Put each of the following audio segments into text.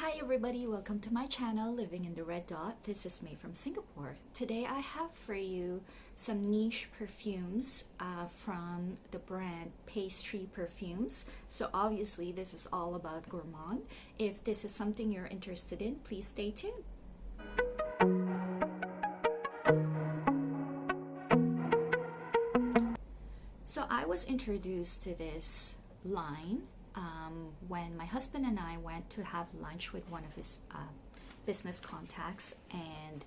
Hi everybody, welcome to my channel Living in the Red Dot. This is May from Singapore. Today I have for you some niche perfumes from the brand Pastry Perfumes. So obviously this is all about gourmand. If this is something you're interested in, please stay tuned. So I was introduced to this line when my husband and I went to have lunch with one of his business contacts, and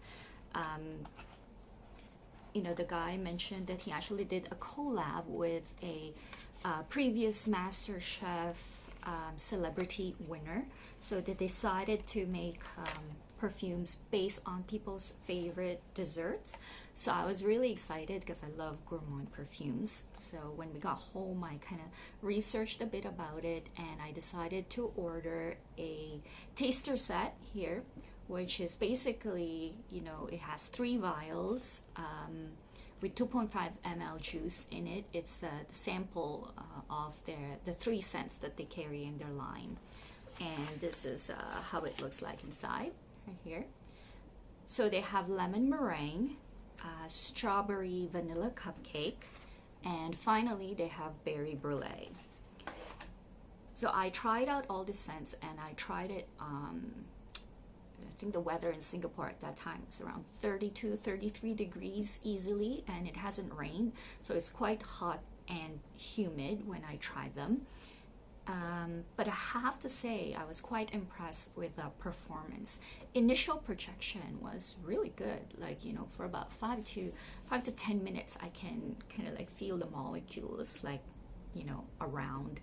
the guy mentioned that he actually did a collab with a previous Master Chef celebrity winner. So they decided to make perfumes based on people's favorite desserts. So I was really excited because I love gourmand perfumes. So when we got home, I kind of researched a bit about it, and I decided to order a taster set here, which is basically, it has 3 vials with 2.5 ml juice in it. It's the sample of the 3 scents that they carry in their line. And this is how it looks like inside, right here. So they have lemon meringue, strawberry vanilla cupcake, and finally they have berry brulee. So I tried out all the scents, and I tried it I think the weather in Singapore at that time was around 32, 33 degrees easily, and it hasn't rained, so it's quite hot and humid when I tried them. But I have to say I was quite impressed with the performance. Initial projection was really good. Like, for about 5 to 10 minutes, I can kind of like feel the molecules like, around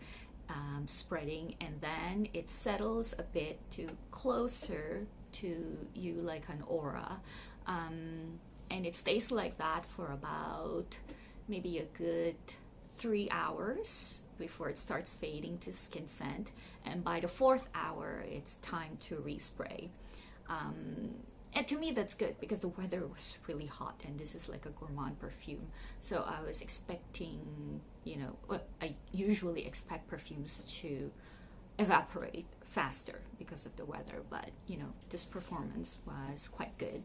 spreading, and then it settles a bit to closer to you like an aura, and it stays like that for about maybe a good 3 hours before it starts fading to skin scent, and by the 4th hour it's time to respray. And to me that's good because the weather was really hot, and this is like a gourmand perfume, so I was expecting, I usually expect perfumes to evaporate faster because of the weather, but this performance was quite good.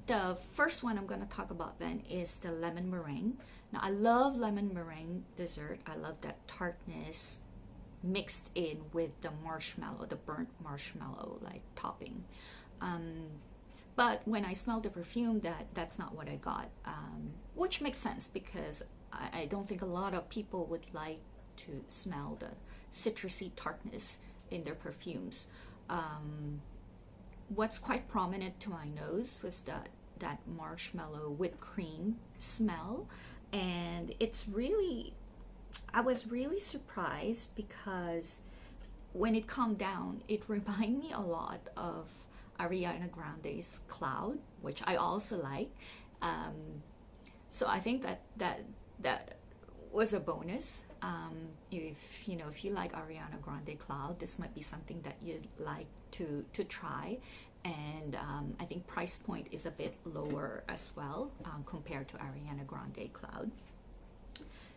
The first one I'm going to talk about then is the lemon meringue. Now I love lemon meringue dessert. I love that tartness mixed in with the marshmallow, the burnt marshmallow like topping. But when I smelled the perfume, that's not what I got, which makes sense because I don't think a lot of people would like to smell the citrusy tartness in their perfumes. What's quite prominent to my nose was that marshmallow whipped cream smell, and I was really surprised because when it calmed down, it reminded me a lot of Ariana Grande's Cloud, which I also like. So I think that was a bonus. If you like Ariana Grande Cloud, this might be something that you'd like to try. And I think price point is a bit lower as well compared to Ariana Grande Cloud.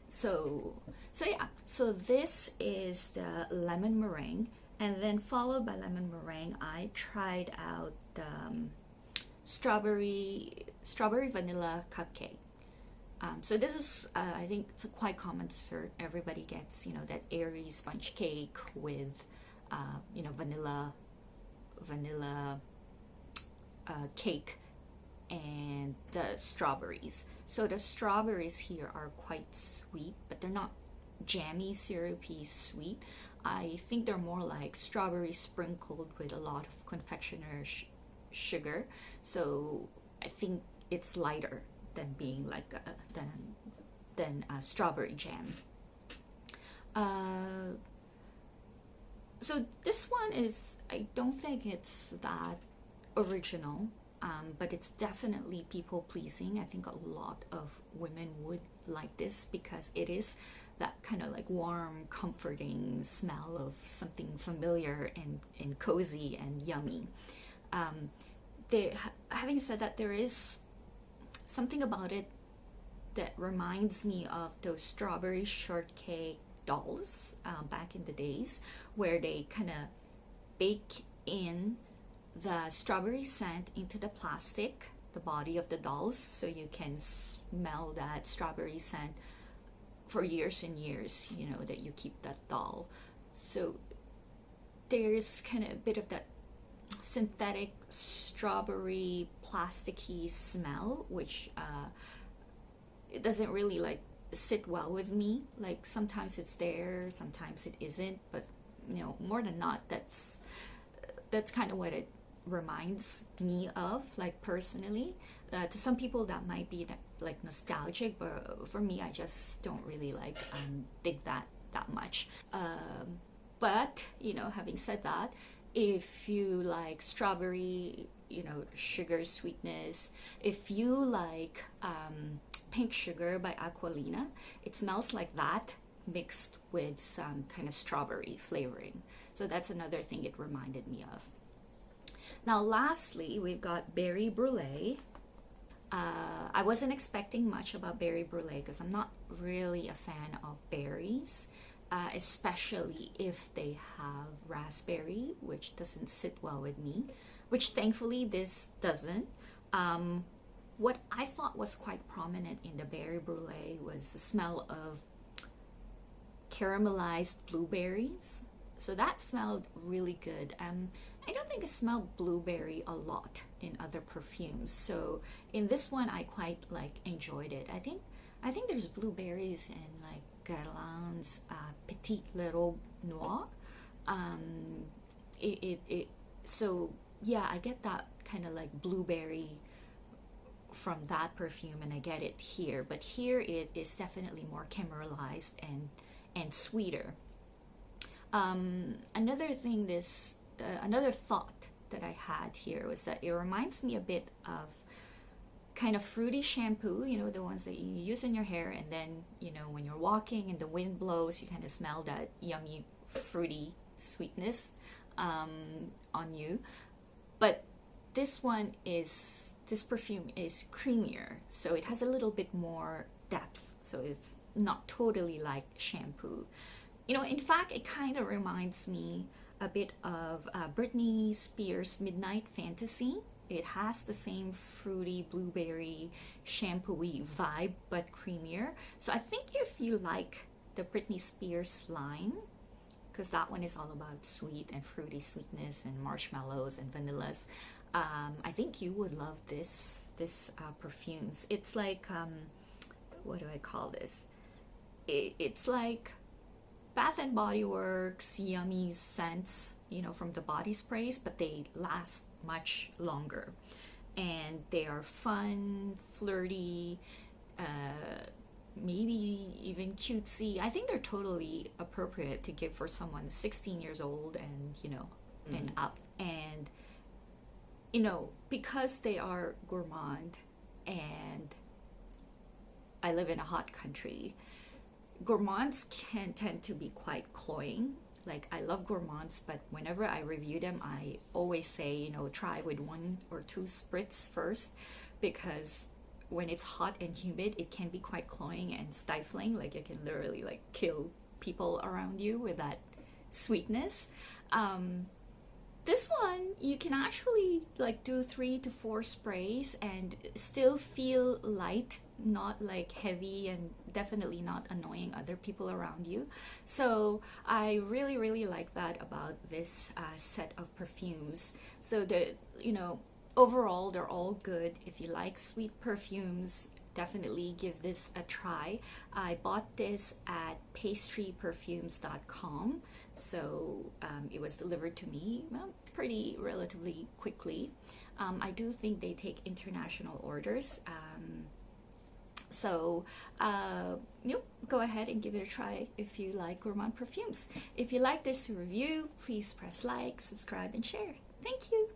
So this is the lemon meringue, and then followed by lemon meringue, I tried out the strawberry vanilla cupcake. So this is, I think it's a quite common dessert. Everybody gets, that airy sponge cake with, vanilla cake and the strawberries. So the strawberries here are quite sweet, but they're not jammy, syrupy sweet. I think they're more like strawberries sprinkled with a lot of confectioner's sugar. So I think it's lighter than being like than a strawberry jam. So this one is, I don't think it's that original, but it's definitely people pleasing. I think a lot of women would like this because it is that kind of like warm, comforting smell of something familiar and cozy and yummy. Having said that, there is something about it that reminds me of those strawberry shortcake dolls back in the days, where they kind of bake in the strawberry scent into the plastic, the body of the dolls, so you can smell that strawberry scent for years and years, you know, that you keep that doll. So there's kind of a bit of that synthetic strawberry plasticky smell, which it doesn't really like sit well with me. Like sometimes it's there, sometimes it isn't, but you know, more than not, that's kind of what it reminds me of, like personally. To some people that might be like nostalgic, but for me, I just don't really like dig that much. But you know, having said that, if you like strawberry, you know, sugar sweetness, if you like Pink Sugar by Aqualina, it smells like that mixed with some kind of strawberry flavoring. So that's another thing it reminded me of. Now lastly, we've got Berry Brulee. I wasn't expecting much about Berry Brulee because I'm not really a fan of berries, especially if they have raspberry, which doesn't sit well with me, which thankfully this doesn't. What I thought was quite prominent in the Berry Brulee was the smell of caramelized blueberries. So that smelled really good. I don't think I smelled blueberry a lot in other perfumes. So in this one, I quite like enjoyed it. I think there's blueberries in like Guerlain's Petit Little Noir. So yeah, I get that kind of like blueberry from that perfume, and I get it here. But here it is definitely more caramelized and sweeter. Another thing, another thought that I had here was that it reminds me a bit of kind of fruity shampoo, you know, the ones that you use in your hair, and then, you know, when you're walking and the wind blows, you kind of smell that yummy, fruity sweetness on you. But this perfume is creamier, so it has a little bit more depth, so it's not totally like shampoo. You know, in fact, it kind of reminds me a bit of Britney Spears' Midnight Fantasy. It has the same fruity, blueberry, shampoo-y vibe, but creamier. So I think if you like the Britney Spears line, because that one is all about sweet and fruity sweetness and marshmallows and vanillas, I think you would love this perfumes. It's like, what do I call this? It's like Bath and Body Works yummy scents, you know, from the body sprays, but they last much longer, and they are fun, flirty, maybe even cutesy. I think they're totally appropriate to give for someone 16 years old and, you know, and up. And you know, because they are gourmand and I live in a hot country, gourmands can tend to be quite cloying. Like, I love gourmands, but whenever I review them, I always say, you know, try with 1 or 2 spritz first, because when it's hot and humid, it can be quite cloying and stifling. Like, you can literally like kill people around you with that sweetness. This one, you can actually like do 3 to 4 sprays and still feel light, not like heavy, and definitely not annoying other people around you. So I really, really like that about this set of perfumes. So you know, overall, they're all good. If you like sweet perfumes, definitely give this a try. I bought this at pastryperfumes.com, so it was delivered to me pretty relatively quickly. I do think they take international orders, so go ahead and give it a try if you like gourmand perfumes. If you like this review, please press like, subscribe, and share. Thank you.